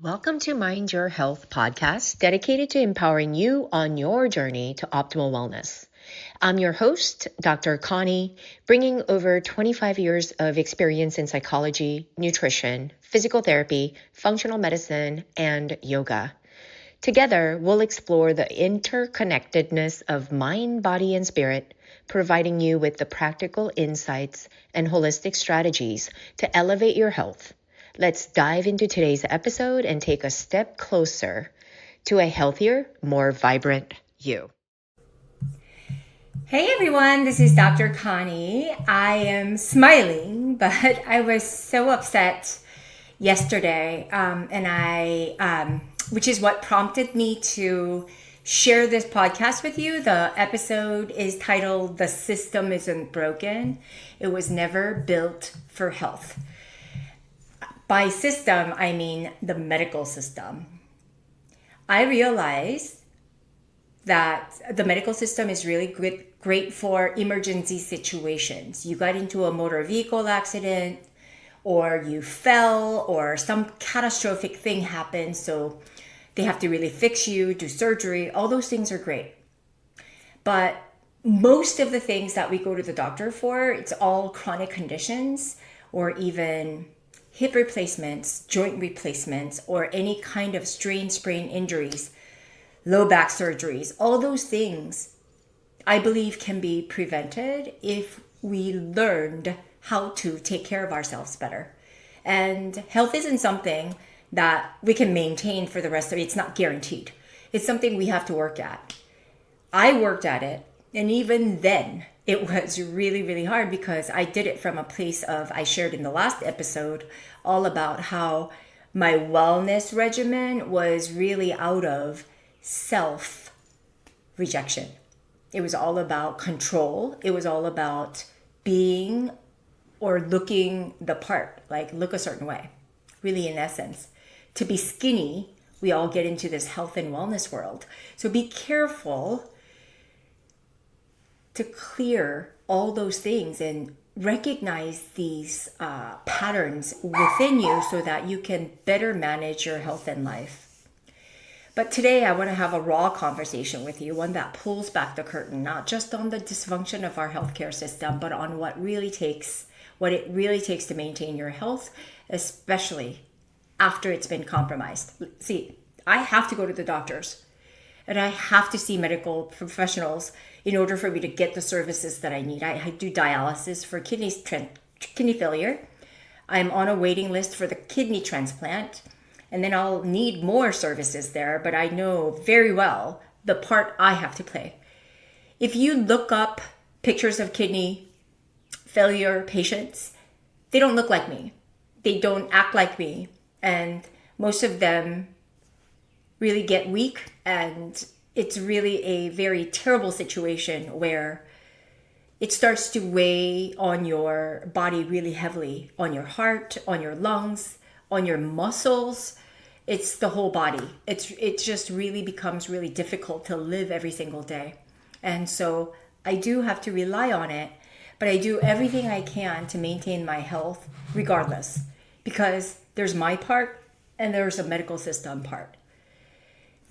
Welcome to Mind Your Health podcast, dedicated to empowering you on your journey to optimal wellness. I'm your host, Dr. Connie, bringing over 25 years of experience in psychology, nutrition, physical therapy, functional medicine, and yoga. Together, we'll explore the interconnectedness of mind, body, and spirit, providing you with the practical insights and holistic strategies to elevate your health. Let's dive into today's episode and take a step closer to a healthier, more vibrant you. Hey everyone, this is Dr. Connie. I am smiling, but I was so upset yesterday, which is what prompted me to share this podcast with you. The episode is titled "The System Isn't Broken. It was never built for health." By system, I mean the medical system. I realized that the medical system is really great for emergency situations. You got into a motor vehicle accident, or you fell, or some catastrophic thing happened, so they have to really fix you, do surgery. All those things are great. But most of the things that we go to the doctor for, it's all chronic conditions, or even hip replacements, joint replacements, or any kind of strain, sprain injuries, low back surgeries. All those things, I believe, can be prevented if we learned how to take care of ourselves better. And health isn't something that we can maintain for the rest of it. It's not guaranteed. It's something we have to work at. I worked at it, and even then, it was really, really hard because I did it from a place of, I shared in the last episode all about how my wellness regimen was really out of self-rejection. It was all about control. It was all about being or looking the part, like look a certain way. Really, in essence, to be skinny, we all get into this health and wellness world. So be careful to clear all those things and recognize these patterns within you so that you can better manage your health and life. But today I want to have a raw conversation with you, one that pulls back the curtain, not just on the dysfunction of our healthcare system, but on what it really takes to maintain your health, especially after it's been compromised. See, I have to go to the doctors and I have to see medical professionals in order for me to get the services that I need. I do dialysis for kidney failure. I'm on a waiting list for the kidney transplant, and then I'll need more services there, but I know very well the part I have to play. If you look up pictures of kidney failure patients, they don't look like me. They don't act like me. And most of them really get weak, and it's really a very terrible situation where it starts to weigh on your body really heavily, on your heart, on your lungs, on your muscles. It's the whole body. It just really becomes really difficult to live every single day. And so I do have to rely on it, but I do everything I can to maintain my health regardless, because there's my part and there's a medical system part.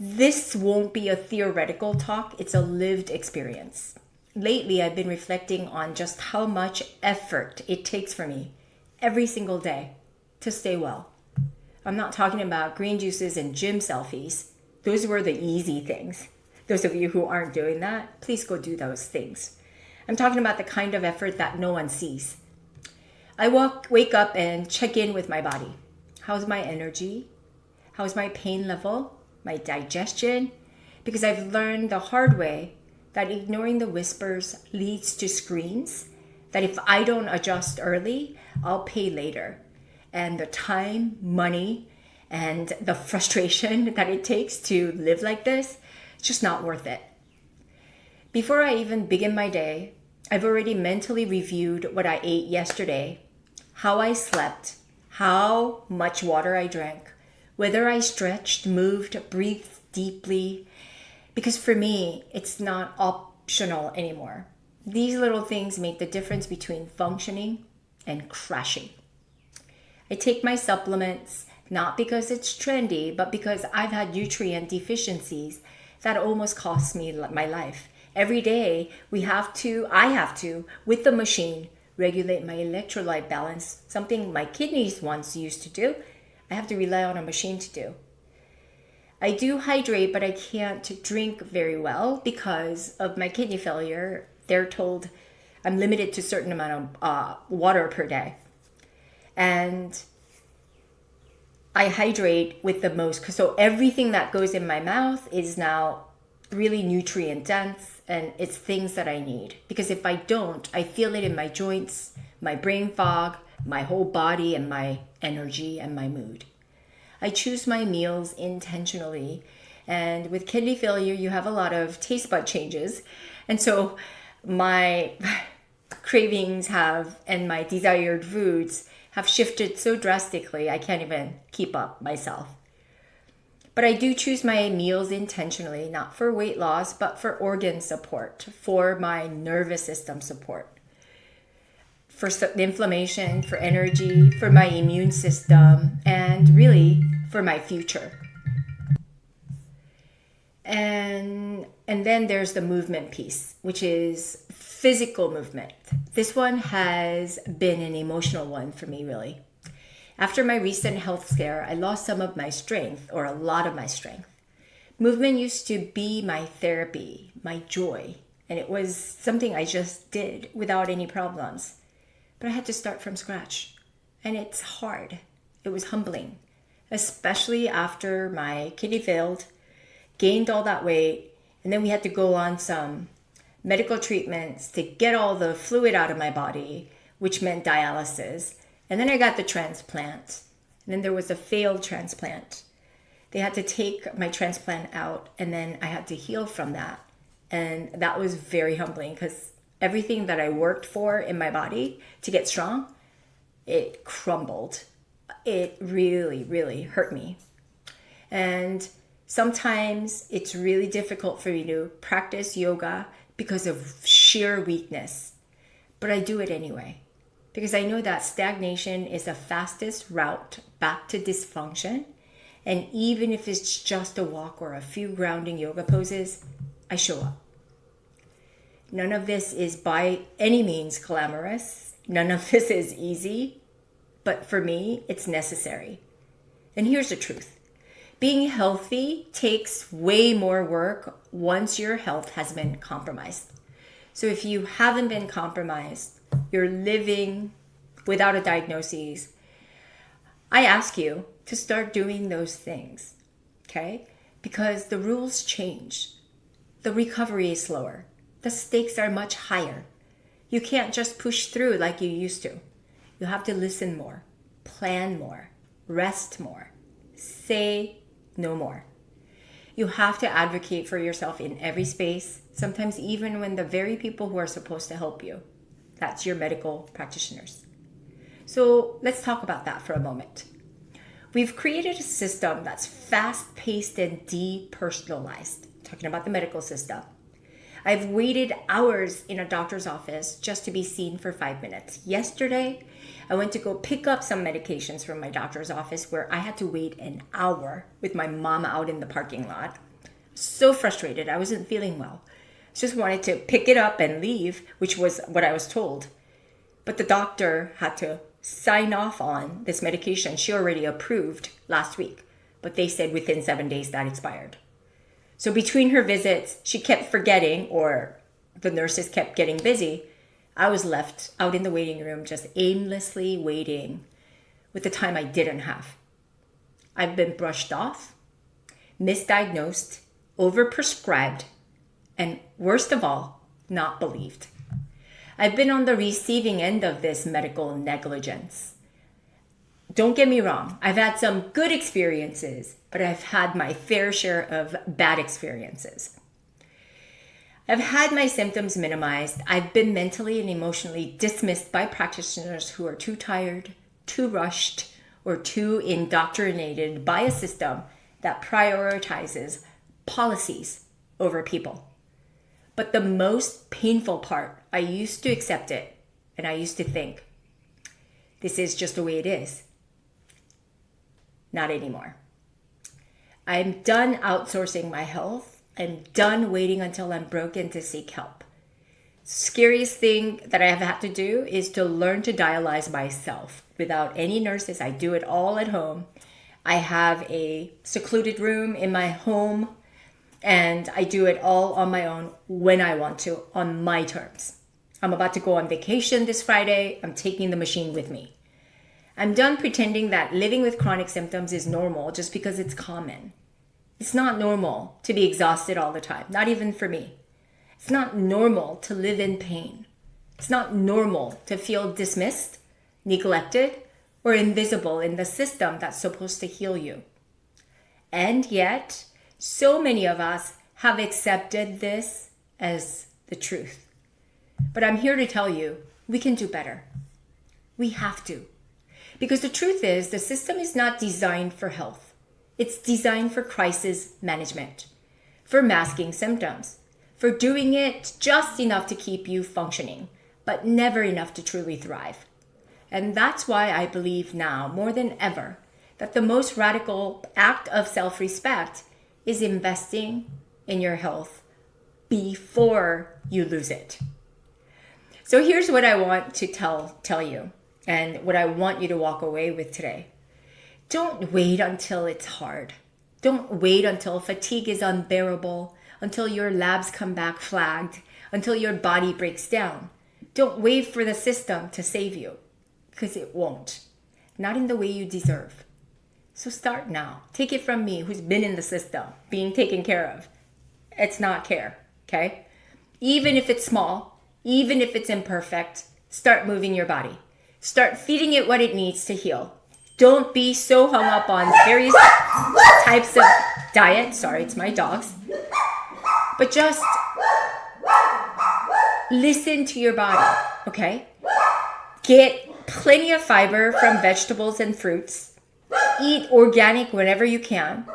This won't be a theoretical talk, it's a lived experience. Lately, I've been reflecting on just how much effort it takes for me every single day to stay well. I'm not talking about green juices and gym selfies. Those were the easy things. Those of you who aren't doing that, please go do those things. I'm talking about the kind of effort that no one sees. I wake up and check in with my body. How's my energy? How's my pain level? My digestion? Because I've learned the hard way that ignoring the whispers leads to screens, that if I don't adjust early, I'll pay later. And the time, money, and the frustration that it takes to live like this, it's just not worth it. Before I even begin my day, I've already mentally reviewed what I ate yesterday, how I slept, how much water I drank, whether I stretched, moved, breathed deeply, because for me, it's not optional anymore. These little things make the difference between functioning and crashing. I take my supplements, Not because it's trendy, but because I've had nutrient deficiencies that almost cost me my life. Every day I have to, with the machine, regulate my electrolyte balance, something my kidneys once used to do. I have to rely on a machine to do. I do hydrate, but I can't drink very well because of my kidney failure. They're told I'm limited to a certain amount of water per day. And I hydrate with the most, so everything that goes in my mouth is now really nutrient dense, and it's things that I need. Because if I don't, I feel it in my joints, my brain fog, my whole body, and my energy and my mood. I choose my meals intentionally. And with kidney failure, you have a lot of taste bud changes. And so my cravings and my desired foods have shifted so drastically, I can't even keep up myself. But I do choose my meals intentionally, not for weight loss, but for organ support, for my nervous system support, for inflammation, for energy, for my immune system, and really for my future. And then there's the movement piece, which is physical movement. This one has been an emotional one for me, really. After my recent health scare, I lost some of my strength, or a lot of my strength. Movement used to be my therapy, my joy, and it was something I just did without any problems. But I had to start from scratch, and it's hard. It was humbling, especially after my kidney failed, gained all that weight, and then we had to go on some medical treatments to get all the fluid out of my body, which meant dialysis. And then I got the transplant. And then there was a failed transplant. They had to take my transplant out, and then I had to heal from that. And that was very humbling because everything that I worked for in my body to get strong, it crumbled. It really, really hurt me. And sometimes it's really difficult for me to practice yoga because of sheer weakness. But I do it anyway. Because I know that stagnation is the fastest route back to dysfunction. And even if it's just a walk or a few grounding yoga poses, I show up. None of this is by any means glamorous. None of this is easy. But for me, it's necessary. And here's the truth. Being healthy takes way more work once your health has been compromised. So if you haven't been compromised, you're living without a diagnosis, I ask you to start doing those things, okay? Because the rules change. The recovery is slower. The stakes are much higher. You can't just push through like you used to. You have to listen more, plan more, rest more, say no more. You have to advocate for yourself in every space, sometimes even when the very people who are supposed to help you, that's your medical practitioners. So let's talk about that for a moment. We've created a system that's fast-paced and depersonalized. Talking about the medical system. I've waited hours in a doctor's office just to be seen for 5 minutes. Yesterday, I went to go pick up some medications from my doctor's office where I had to wait an hour with my mom out in the parking lot. So frustrated. I wasn't feeling well. Just wanted to pick it up and leave, which was what I was told. But the doctor had to sign off on this medication she already approved last week. But they said within 7 days that expired. So between her visits, she kept forgetting, or the nurses kept getting busy. I was left out in the waiting room just aimlessly waiting with the time I didn't have. I've been brushed off, misdiagnosed, overprescribed, and worst of all, not believed. I've been on the receiving end of this medical negligence. Don't get me wrong, I've had some good experiences, but I've had my fair share of bad experiences. I've had my symptoms minimized. I've been mentally and emotionally dismissed by practitioners who are too tired, too rushed, or too indoctrinated by a system that prioritizes policies over people. But the most painful part, I used to accept it, and I used to think, this is just the way it is. Not anymore. I'm done outsourcing my health. I'm done waiting until I'm broken to seek help. Scariest thing that I have had to do is to learn to dialyze myself without any nurses. I do it all at home. I have a secluded room in my home, and I do it all on my own when I want to, on my terms. I'm about to go on vacation this Friday. I'm taking the machine with me. I'm done pretending that living with chronic symptoms is normal just because it's common. It's not normal to be exhausted all the time, not even for me. It's not normal to live in pain. It's not normal to feel dismissed, neglected, or invisible in the system that's supposed to heal you. And yet, so many of us have accepted this as the truth. But I'm here to tell you, we can do better. We have to. Because the truth is, the system is not designed for health. It's designed for crisis management, for masking symptoms, for doing it just enough to keep you functioning, but never enough to truly thrive. And that's why I believe now, more than ever, that the most radical act of self-respect is investing in your health before you lose it. So here's what I want to tell you, and what I want you to walk away with today. Don't wait until it's hard. Don't wait until fatigue is unbearable, until your labs come back flagged, until your body breaks down. Don't wait for the system to save you, because it won't. Not in the way you deserve. So start now. Take it from me, who's been in the system, being taken care of. It's not care, okay? Even if it's small, even if it's imperfect, start moving your body. Start feeding it what it needs to heal. Don't be so hung up on various types of diet. Sorry, it's my dogs. But just listen to your body, okay? Get plenty of fiber from vegetables and fruits. Eat organic whenever you can.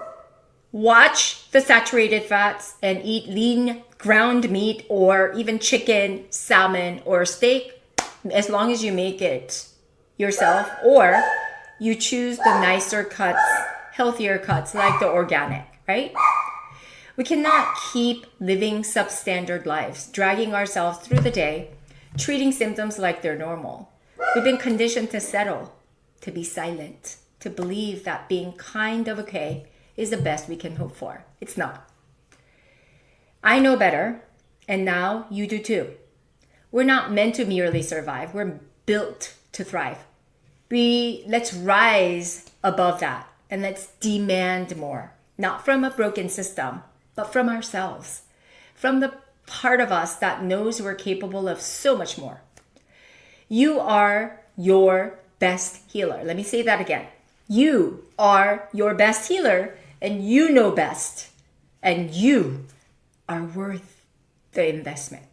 Watch the saturated fats and eat lean ground meat or even chicken, salmon, or steak, as long as you make it yourself, or you choose the nicer cuts, healthier cuts like the organic, right? We cannot keep living substandard lives, dragging ourselves through the day, treating symptoms like they're normal. We've been conditioned to settle, to be silent, to believe that being kind of okay is the best we can hope for. It's not. I know better, and now you do too. We're not meant to merely survive. We're built to thrive. Let's rise above that, and let's demand more, not from a broken system, but from ourselves, from the part of us that knows we're capable of so much more. You are your best healer. Let me say that again. You are your best healer, and you know best, and you are worth the investment.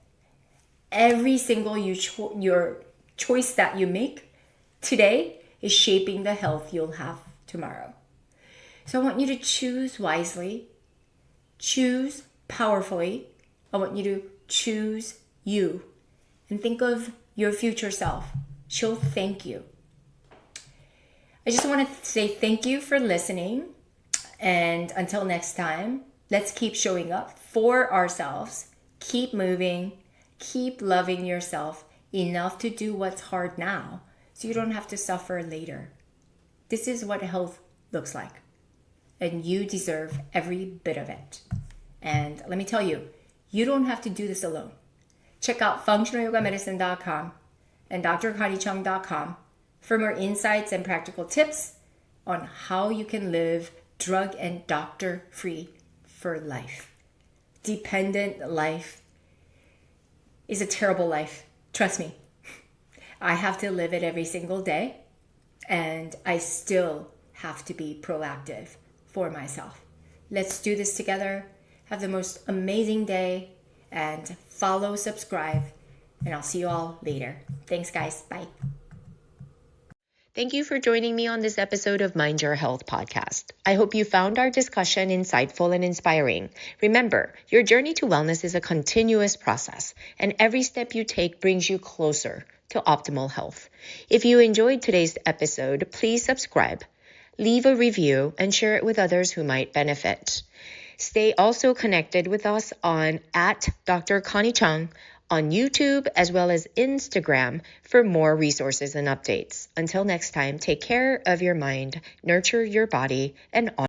Every single your choice that you make today is shaping the health you'll have tomorrow. So I want you to choose wisely, choose powerfully. I want you to choose you, and think of your future self. She'll thank you. I just want to say thank you for listening. And until next time, let's keep showing up for ourselves. Keep moving. Keep loving yourself enough to do what's hard now so you don't have to suffer later. This is what health looks like. And you deserve every bit of it. And let me tell you, you don't have to do this alone. Check out functionalyogamedicine.com and drconniechung.com for more insights and practical tips on how you can live drug and doctor free for life. Dependent life is a terrible life. Trust me. I have to live it every single day, and I still have to be proactive for myself. Let's do this together. Have the most amazing day, and follow, subscribe, and I'll see you all later. Thanks, guys. Bye. Thank you for joining me on this episode of Mind Your Health podcast. I hope you found our discussion insightful and inspiring. Remember, your journey to wellness is a continuous process, and every step you take brings you closer to optimal health. If you enjoyed today's episode, please subscribe. leave a review, and share it with others who might benefit. Stay also connected with us on @Dr. Connie Chung on YouTube as well as Instagram for more resources and updates. Until next time, take care of your mind, nurture your body, and